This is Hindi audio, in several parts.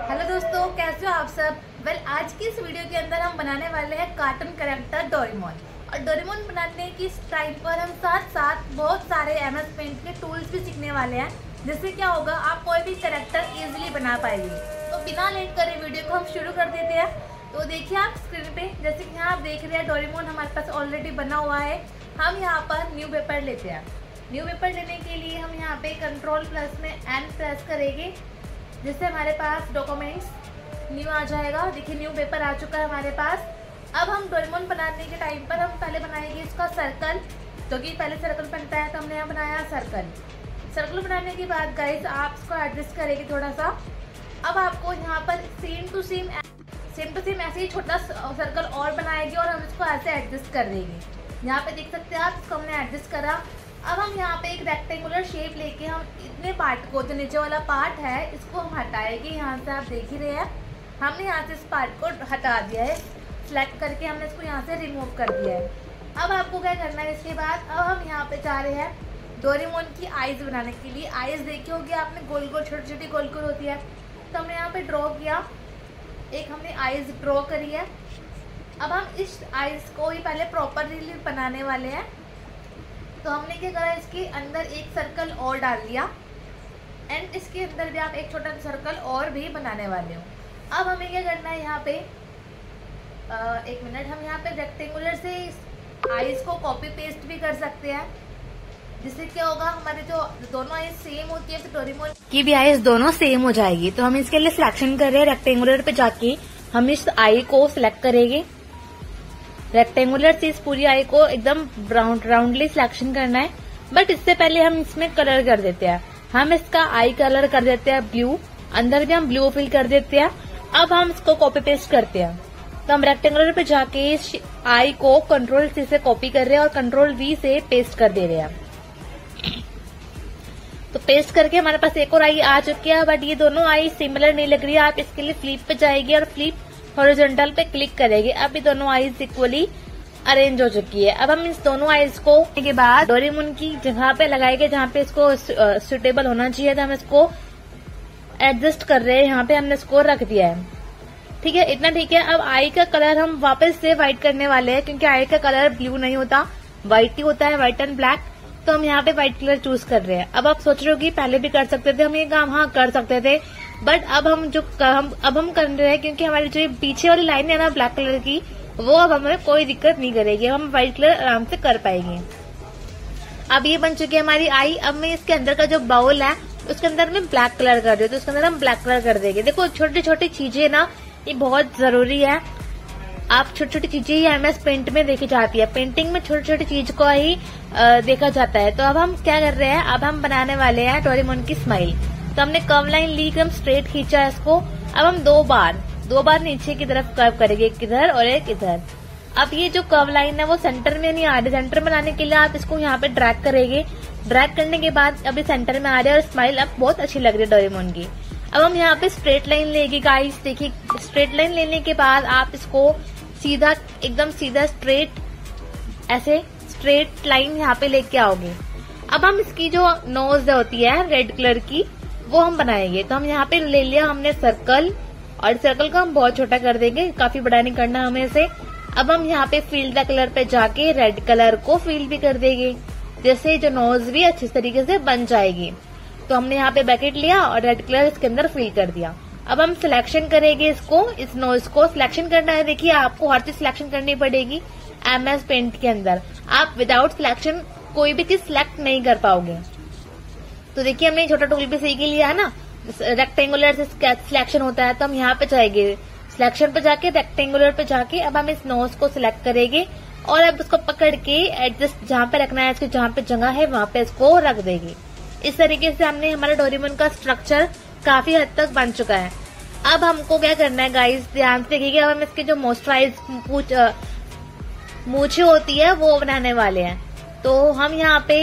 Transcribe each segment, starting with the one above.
हेलो दोस्तों, कैसे हो आप सब। आज की इस वीडियो के अंदर हम बनाने वाले हैं कार्टून कैरेक्टर डोरेमोन। और डोरेमोन बनाने की टाइम पर हम साथ साथ बहुत सारे MS पेंट के टूल्स भी सीखने वाले हैं, जिससे क्या होगा, आप कोई भी कैरेक्टर इजीली बना पाएंगे। तो बिना लेट करे वीडियो को हम शुरू कर देते हैं। तो देखिए आप स्क्रीन पे, जैसे कि यहाँ आप देख रहे हैं डोरेमोन हमारे पास ऑलरेडी बना हुआ है। हम यहाँ पर न्यू पेपर लेते हैं। न्यू पेपर लेने के लिए हम यहाँ पे कंट्रोल+ में N प्रेस करेंगे, जिससे हमारे पास डॉक्यूमेंट्स न्यू आ जाएगा। देखिए न्यू पेपर आ चुका है हमारे पास। अब हम डोरेमोन बनाने के टाइम पर हम पहले बनाएंगे इसका सर्कल, क्योंकि पहले सर्कल बनता है, तो हमने यहाँ बनाया सर्कल। सर्कल बनाने के बाद गाइस आप इसको एडजस्ट करेंगे थोड़ा सा। अब आपको यहाँ पर सेम टू सेम ऐसे ही छोटा सर्कल और बनाएंगे और हम इसको ऐसे एडजस्ट कर देंगे। यहाँ पे देख सकते हैं आप, इसको हमने एडजस्ट करा। अब हम यहाँ पे एक रेक्टेंगुलर शेप लेके हम इतने पार्ट को, जो नीचे वाला पार्ट है, इसको हम हटाएंगे। यहाँ से आप देख ही रहे हैं, हमने यहाँ से इस पार्ट को हटा दिया है। सेलेक्ट करके हमने इसको यहाँ से रिमूव कर दिया है। अब आपको क्या करना है, इसके बाद अब हम यहाँ पे जा रहे हैं डोरेमोन की आईज बनाने के लिए। आईज देखी होगी आपने, गोल गोल छोटी छोटी गोल गोल होती है, तो हमने यहाँ पे ड्रॉ किया, एक हमने आईज ड्रॉ करी है। अब हम इस आईज को ही पहले प्रॉपरली बनाने वाले हैं। तो हमने क्या करा, इसके अंदर एक सर्कल और डाल दिया एंड इसके अंदर भी आप एक छोटा सर्कल और भी बनाने वाले हो। अब हमें क्या करना है, यहाँ पे एक मिनट, हम यहाँ पे रेक्टेंगुलर से आईज को कॉपी पेस्ट भी कर सकते हैं, जिससे क्या होगा, हमारे जो दोनों आईज सेम होती है, तो डोरेमोन की भी आईज दोनों सेम हो जाएगी। तो हम इसके लिए सिलेक्शन कर रहे हैं, रेक्टेंगुलर पे जाके हम इस आई को सिलेक्ट करेंगे। रेक्टेंगुलर से इस पूरी आई को एकदम राउंडली सिलेक्शन करना है। बट इससे पहले हम इसमें कलर कर देते हैं। हम इसका आई कलर कर देते हैं ब्लू, अंदर भी हम ब्लू फिल कर देते हैं। अब हम इसको कॉपी पेस्ट करते हैं। तो हम रेक्टेंगुलर पे जाके इस आई को Ctrl+C से कॉपी कर रहे हैं और Ctrl+V से पेस्ट कर दे रहे हैं। तो पेस्ट करके हमारे पास एक और आई आ चुकी है, बट ये दोनों आई सिमिलर नहीं लग रही है। आप इसके लिए फ्लिप पे जाएगी और फ्लिप हॉरिजॉन्टल पे क्लिक करेंगे। अब ये दोनों आईज इक्वली अरेंज हो चुकी है। अब हम इस दोनों आईज को के बाद डोरेमोन की जगह पे लगाएंगे, जहाँ पे इसको सुटेबल होना चाहिए। तो हम इसको एडजस्ट कर रहे हैं, यहाँ पे हमने इसको रख दिया है। ठीक है, इतना ठीक है। अब आई का कलर हम वापस से व्हाइट करने वाले हैं, क्योंकि आई का कलर ब्लू नहीं होता, व्हाइट ही होता है, व्हाइट एंड ब्लैक। तो हम यहाँ पे व्हाइट कलर चूज कर रहे हैं। अब आप सोच रहे हो कि पहले भी कर सकते थे हम ये काम, हाँ कर सकते थे, बट अब हम कर रहे हैं, क्योंकि हमारी जो पीछे वाली लाइन है ना ब्लैक कलर की, वो अब हमें कोई दिक्कत नहीं करेगी, हम व्हाइट कलर आराम से कर पाएंगे। अब ये बन चुकी है हमारी आई। अब मैं इसके अंदर का जो बाउल है उसके अंदर मैं ब्लैक कलर कर रही हूँ, तो उसके अंदर हम ब्लैक कलर कर देंगे। देखो छोटी छोटी चीजें ना, ये बहुत जरूरी है। आप छोटी छोटी चीजें ही MS पेंट में देखी जाती है, पेंटिंग में छोटी छोटी चीज को ही देखा जाता है। तो अब हम क्या कर रहे हैं, अब हम बनाने वाले हैं डोरेमोन की स्माइल। तो हमने कर्व लाइन ली, एकदम स्ट्रेट खींचा है इसको। अब हम दो बार नीचे की तरफ कर्व करेंगे, एक इधर और एक इधर। अब ये जो कर्व लाइन है वो सेंटर में नहीं आ रही, सेंटर बनाने के लिए आप इसको यहाँ पे ड्रैग करेंगे। ड्रैग करने के बाद अभी सेंटर में आ रहा है और स्माइल अब बहुत अच्छी लग रही है डोरेमोन की। अब हम यहाँ पे स्ट्रेट लाइन लेंगे गाइस। देखिए स्ट्रेट लाइन लेने के बाद आप इसको सीधा, एकदम सीधा स्ट्रेट, ऐसे स्ट्रेट लाइन यहाँ पे लेके आओगे। अब हम इसकी जो नोज होती है रेड कलर की, वो हम बनाएंगे। तो हम यहाँ पे ले लिया हमने सर्कल, और सर्कल को हम बहुत छोटा कर देंगे, काफी बड़ा नहीं करना हमें इसे। अब हम यहाँ पे फील द कलर पे जाके रेड कलर को फील भी कर देंगे, जैसे जो नोज भी अच्छी तरीके से बन जाएगी। तो हमने यहाँ पे बैकेट लिया और रेड कलर इसके अंदर फिल कर दिया। अब हम सिलेक्शन करेंगे इसको, इस नोज को सिलेक्शन करना है। देखिए आपको हर चीज सिलेक्शन करनी पड़ेगी MS पेंट के अंदर, आप विदाउट सिलेक्शन कोई भी चीज सिलेक्ट नहीं कर पाओगे। तो देखिए हमने छोटा टूल भी सीख लिया है ना, रेक्टेंगुलर से सिलेक्शन होता है। तो हम यहाँ पे जाएंगे, सिलेक्शन पे जाके रेक्टेंगुलर पे जाके अब हम इस नोज को सिलेक्ट करेंगे और अब इसको पकड़ के एडजस्ट जहाँ पे रखना है, इसकी जहाँ पे जगह है वहां पे इसको रख देंगे। इस तरीके से हमने हमारा डोरेमोन का स्ट्रक्चर काफी हद तक बन चुका है। अब हमको क्या करना है गाइस, ध्यान से देखिएगा, अब हम इसके जो मॉइस्चराइज मूछे होती है वो बनाने वाले हैं। तो हम यहाँ पे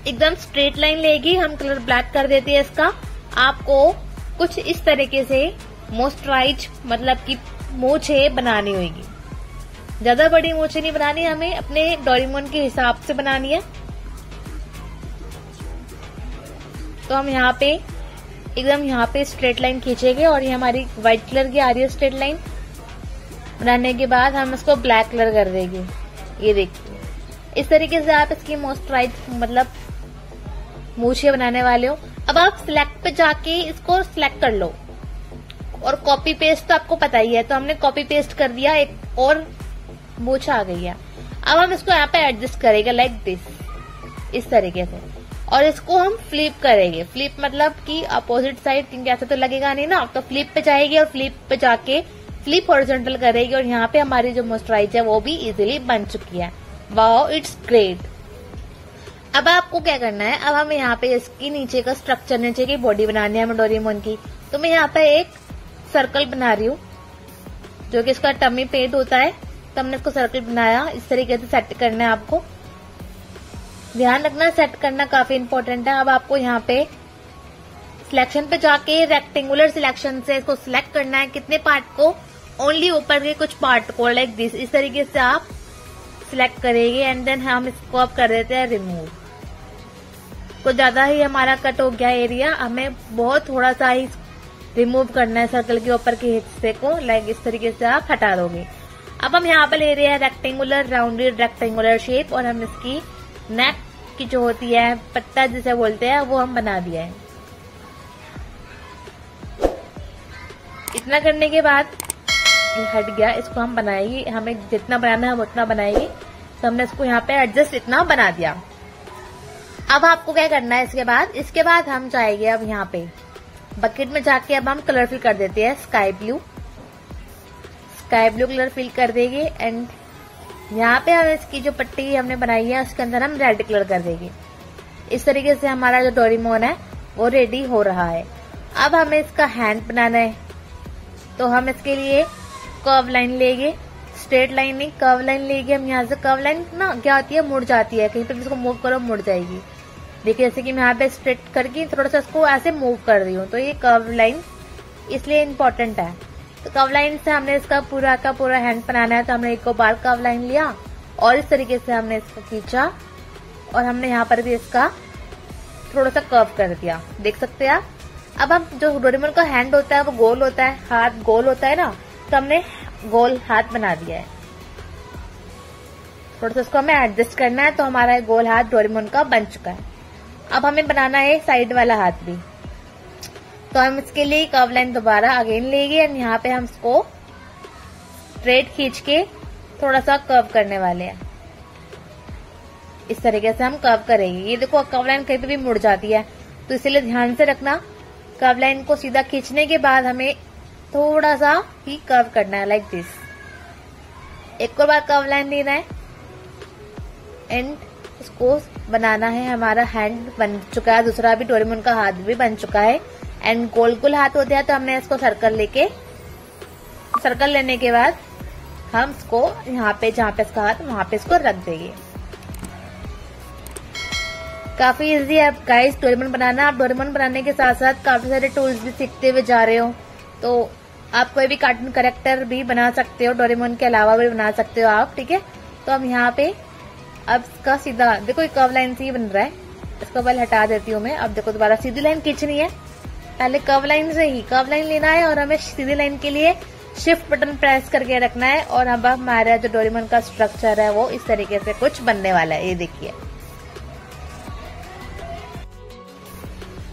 एकदम स्ट्रेट लाइन लेगी, हम कलर ब्लैक कर देते हैं इसका। आपको कुछ इस तरीके से मॉइस्चराइज, मतलब कि मूछे बनानी होगी। ज्यादा बड़ी मूछे नहीं बनानी, हमें अपने डोरेमोन के हिसाब से बनानी है। तो हम यहाँ पे एकदम यहाँ पे स्ट्रेट लाइन खींचेंगे और ये हमारी व्हाइट कलर की आ रही है स्ट्रेट लाइन। बनाने के बाद हम इसको ब्लैक कलर कर देंगे। ये देखिए इस तरीके से आप इसकी मॉइस्चराइज मतलब मूछे बनाने वाले हो। अब आप सिलेक्ट पे जाके इसको सिलेक्ट कर लो और कॉपी पेस्ट तो आपको पता ही है, तो हमने कॉपी पेस्ट कर दिया, एक और मूछ आ गई है। अब हम इसको यहाँ पे एडजस्ट करेंगे लाइक दिस, इस तरीके से, और इसको हम फ्लिप करेंगे। फ्लिप मतलब कि अपोजिट साइड, क्योंकि ऐसा तो लगेगा नहीं ना, तो फ्लिप पे जाएगी और फ्लिप पे जाके फ्लिप हॉरिजॉन्टल करेगी और यहाँ पे हमारी जो मॉइस्चराइज है वो भी इजीली बन चुकी है। Wow, it's great. अब आपको क्या करना है, अब हमें यहाँ पे इसकी नीचे का स्ट्रक्चर, नीचे की बॉडी बनानी है हमें डोरेमोन की। तो मैं यहाँ पे एक सर्कल बना रही हूँ जो कि इसका टमी पेट होता है, तो हमने इसको सर्कल बनाया। इस तरीके से सेट करना है, आपको ध्यान रखना, सेट करना काफी इंपॉर्टेंट है। अब आपको यहाँ पे सिलेक्शन पे जाके रेक्टेंगुलर सिलेक्शन से इसको सिलेक्ट करना है। कितने पार्ट को, ओनली ऊपर के कुछ पार्ट को, लाइक दिस, इस तरीके से आप सिलेक्ट करेंगे एंड देन हम इसको अब कर देते हैं रिमूव। कुछ ज्यादा ही हमारा कट हो गया एरिया, हमें बहुत थोड़ा सा ही रिमूव करना है सर्कल के ऊपर के हिस्से को, लाइक इस तरीके से आप हटा दोगे। अब हम यहाँ पर ले रहे हैं रेक्टेंगुलर, राउंडेड रेक्टेंगुलर शेप, और हम इसकी नेक की जो होती है, पट्टा जिसे बोलते हैं, वो हम बना दिया है। इतना करने के बाद ये हट गया, इसको हम बनाएंगे, हमें जितना बनाना है हम उतना बनाएंगे। तो हमने इसको यहाँ पे एडजस्ट इतना बना दिया। अब आपको क्या करना है, इसके बाद हम जाएंगे अब यहाँ पे बकेट में जाके अब हम कलर फिल कर देते हैं स्काई ब्लू कलर फिल कर देंगे। एंड यहाँ पे हम इसकी जो पट्टी हमने बनाई है उसके अंदर हम रेड कलर कर देंगे। इस तरीके से हमारा जो डोरेमोन है वो रेडी हो रहा है। अब हमें इसका हैंड बनाना है, तो हम इसके लिए कर्व लाइन लेंगे, स्ट्रेट लाइन नहीं कर्व लाइन लेंगे हम। यहाँ से कर्व लाइन ना क्या होती है, मुड़ जाती है, कहीं पर इसको मूव करो मुड़ जाएगी। देखिए जैसे कि मैं यहाँ पे स्ट्रेट करके थोड़ा सा इसको ऐसे मूव कर रही हूँ, तो ये कर्व लाइन इसलिए इम्पोर्टेंट है। तो कर्व लाइन से हमने इसका पूरा का पूरा हैंड बनाना है, तो हमने एक बार कर्व लाइन लिया और इस तरीके से हमने इसको खींचा और हमने यहाँ पर भी इसका थोड़ा सा कर्व कर दिया, देख सकते हैं आप। अब हम जो डोरेमोन का हैंड होता है वो गोल होता है, हाथ गोल होता है ना, तो हमने गोल हाथ बना दिया है। थोड़ा सा इसको हमें एडजस्ट करना है, तो हमारा गोल हाथ डोरेमोन का बन चुका है। अब हमें बनाना है साइड वाला हाथ भी, तो हम इसके लिए कर्व लाइन दोबारा अगेन लेंगे एंड यहाँ पे हम इसको स्ट्रेट खींच के थोड़ा सा कर्व करने वाले हैं। इस तरीके से हम कर्व करेंगे। ये देखो कर्व लाइन कहीं पे भी मुड़ जाती है, तो इसलिए ध्यान से रखना। कर्व लाइन को सीधा खींचने के बाद हमें थोड़ा सा ही कर्व करना है, लाइक दिस। एक और बार कर्व लाइन लेना है एंड इसको बनाना है। हमारा हैंड बन चुका है, दूसरा भी डोरेमोन का हाथ भी बन चुका है एंड गोल गोल हाथ होते हैं, तो हमने इसको सर्कल लेने के बाद हम इसको यहाँ पे जहाँ पे इसका हाथ वहां पे इसको रख देंगे। काफी इजी है गाइस डोरेमोन बनाना। आप डोरेमोन बनाने के साथ साथ काफी सारे टूल्स भी सीखते हुए जा रहे हो, तो आप कोई भी कार्टून कैरेक्टर भी बना सकते हो, डोरेमोन के अलावा भी बना सकते हो आप, ठीक है। तो हम यहाँ पे अब इसका सीधा देखो कर्व लाइन से ही बन रहा है, इसको पहले हटा देती हूँ मैं। अब देखो दोबारा सीधी लाइन खींचनी है, पहले कर्व लाइन से ही कर्व लाइन लेना है और हमें सीधी लाइन के लिए शिफ्ट बटन प्रेस करके रखना है। और अब हमारा जो डोरेमोन का स्ट्रक्चर है वो इस तरीके से कुछ बनने वाला है, ये देखिए।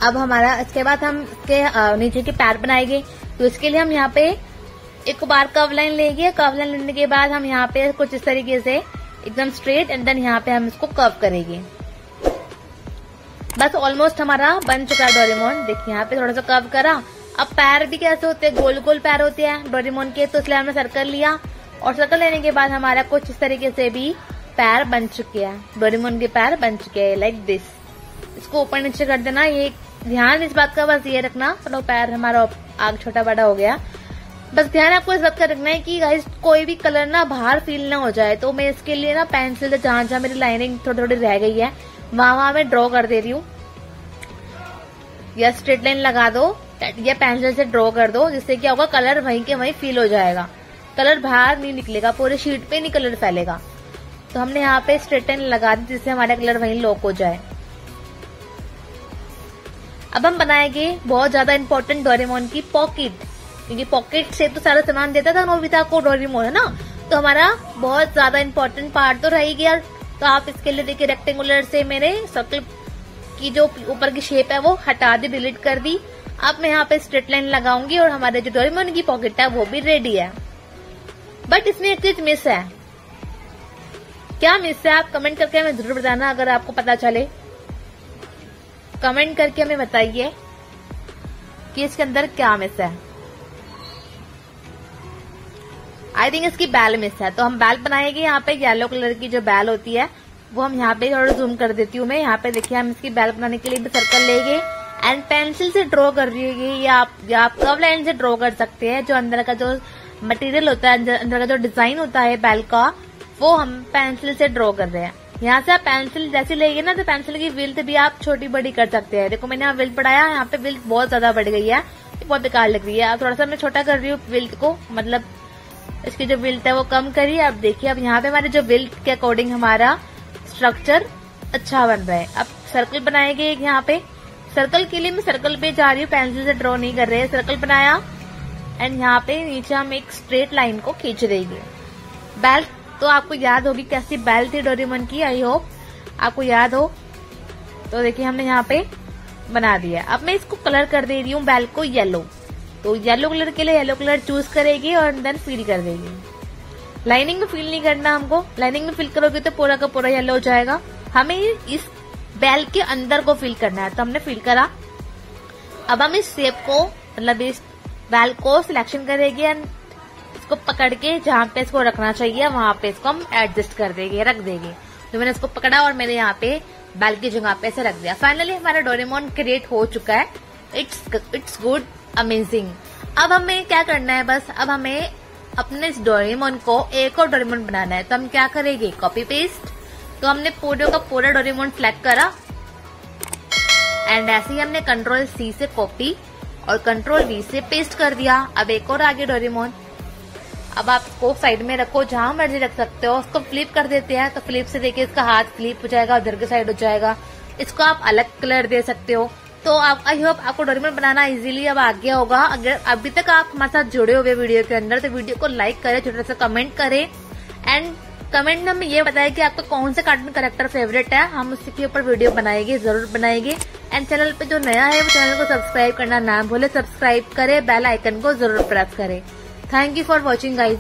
अब हमारा इसके बाद हम इसके नीचे के पैर बनाएंगे, तो इसके लिए हम यहाँ पे एक बार कर्व लाइन लेंगे। कर्व लाइन लेने के बाद हम यहाँ पे कुछ इस तरीके से एकदम स्ट्रेट एंड देन यहाँ पे हम इसको कर्व करेंगे। बस ऑलमोस्ट हमारा बन चुका है डोरेमोन। देखिए यहाँ पे थोड़ा सा कर्व करा। अब पैर भी कैसे होते हैं, गोल गोल पैर होते हैं डोरेमोन के, तो इसलिए हमने सर्कल लिया और सर्कल लेने के बाद हमारा कुछ इस तरीके से भी पैर बन चुके हैं, डोरेमोन के पैर बन चुके हैं, लाइक दिस। इसको ऊपर नीचे कर देना, ये ध्यान इस बात का बस ये रखना, थोड़ा पैर हमारा आग छोटा बड़ा हो गया। बस ध्यान आपको इस बात का रखना है कि गाइस कोई भी कलर ना बाहर फील ना हो जाए। तो मैं इसके लिए ना पेंसिल से जहां जहां मेरी लाइनिंग थोड़ी थोड़ी रह गई है वहां मैं ड्रॉ कर दे रही हूँ, या स्ट्रेट लाइन लगा दो या पेंसिल से ड्रॉ कर दो, जिससे क्या होगा कलर वहीं के वहीं फील हो जाएगा, कलर बाहर नहीं निकलेगा, पूरे शीट पे नहीं कलर फैलेगा। तो हमने यहाँ पे स्ट्रेट लाइन लगा दी जिससे हमारा कलर वहीं लॉक हो जाए। अब हम बनाएंगे बहुत ज्यादा इम्पोर्टेंट डोरेमोन की पॉकेट, क्योंकि पॉकेट से तो सारा सामान देता था नोबिता को डोरेमोन, है ना। तो हमारा बहुत ज्यादा इम्पोर्टेंट पार्ट तो रह ही गया। तो आप इसके लिए देखिए रेक्टेंगुलर से मेरे सर्कल की जो ऊपर की शेप है वो हटा दी, डिलीट कर दी। अब मैं यहाँ पे स्ट्रेट लाइन लगाऊंगी और हमारे जो डोरेमोन की पॉकेट है वो भी रेडी है। बट इसमें एक चीज मिस है। क्या मिस है आप कमेंट करके हमें जरूर बताना, अगर आपको पता चले कमेंट करके हमें बताइए कि इसके अंदर क्या मिस है। आई थिंक इसकी बैल मिस है, तो हम बैल बनाएंगे। यहाँ पे येलो कलर की जो बैल होती है वो हम यहाँ पे थोड़ा जूम कर देती हूँ मैं। यहाँ पे देखिए हम इसकी बैल बनाने के लिए भी सर्कल लेंगे एंड पेंसिल से ड्रॉ कर रही है, या आप कर्व लाइन से ड्रॉ कर सकते हैं। जो अंदर का जो मटेरियल होता है, अंदर का जो डिजाइन होता है बैल का, वो हम पेंसिल से ड्रॉ कर रहे हैं। यहाँ से आप पेंसिल जैसे लेंगे ना, तो पेंसिल की विल्थ भी आप छोटी बड़ी कर सकते हैं। देखो मैंने यहाँ विल्थ बढ़ाया, यहाँ पे विल्थ बहुत ज्यादा बढ़ गई है, बहुत बेकार लग रही है। अब थोड़ा सा मैं छोटा कर रही हूँ विल्थ को, मतलब इसकी जो विल्थ है वो कम करिए। अब देखिए अब यहाँ पे हमारे जो विल्थ के अकॉर्डिंग हमारा स्ट्रक्चर अच्छा बन रहा है। अब सर्कल बनाएंगे एक यहाँ पे। सर्कल के लिए मैं सर्कल पे जा रही हूँ, पेंसिल से ड्रॉ नहीं कर रहे हैं। सर्कल बनाया एंड यहाँ पे नीचे हम एक स्ट्रेट लाइन को खींच देंगे। बैल तो आपको याद होगी कैसी बैल थी डोरेमोन की, आई होप आपको याद हो। तो देखिए हमने यहाँ पे बना दिया। अब मैं इसको कलर कर दे रही हूँ बैल को येलो। तो येलो कलर के लिए येलो कलर चूज करेगी और देन फिल कर देगी। लाइनिंग में फिल नहीं करना हमको, लाइनिंग में फिल करोगे तो पूरा का पूरा येलो हो जाएगा। हमें इस बैल के अंदर को फिल करना है, तो हमने फिल करा। अब हम इस शेप को, मतलब इस बैल को सिलेक्शन करेंगे एंड इसको पकड़ के जहाँ पे इसको रखना चाहिए वहां पे इसको हम एडजस्ट कर देंगे, रख देंगे। तो मैंने इसको पकड़ा और मैंने यहाँ पे बैल की जगह पे ऐसे रख दिया। फाइनली हमारा डोरेमोन क्रिएट हो चुका है। It's good, amazing. अब हमें क्या करना है, बस अब हमें अपने इस डोरेमोन को एक और डोरेमोन बनाना है। तो हम क्या करेंगे, कॉपी पेस्ट। तो हमने पूरे का पूरा डोरेमोन सिलेक्ट करा एंड ऐसे ही हमने Ctrl+C से कॉपी और Ctrl+V से पेस्ट कर दिया। अब एक और आगे डोरेमोन। अब आप इसको साइड में रखो, जहां मर्जी रख सकते हो। उसको फ्लिप कर देते हैं, तो फ्लिप से देखिए इसका हाथ फ्लिप हो जाएगा, उधर के साइड हो जाएगा। इसको आप अलग कलर दे सकते हो। तो आप आई होप आपको डोरेमोन बनाना इजीली अब आ गया होगा। अगर अभी तक आप हमारे साथ जुड़े हुए वीडियो के अंदर, तो वीडियो को लाइक करें, छोटा सा कमेंट करें एंड कमेंट में हमें ये बताएं कि आपका कौन सा कार्टून कैरेक्टर फेवरेट है। हम उसी के ऊपर वीडियो बनाएंगे, जरूर बनाएंगे। एंड चैनल पे जो नया है वो चैनल को सब्सक्राइब करना ना भूले। सब्सक्राइब करें, बेल आइकन को जरूर प्रेस करें। Thank you for watching guys.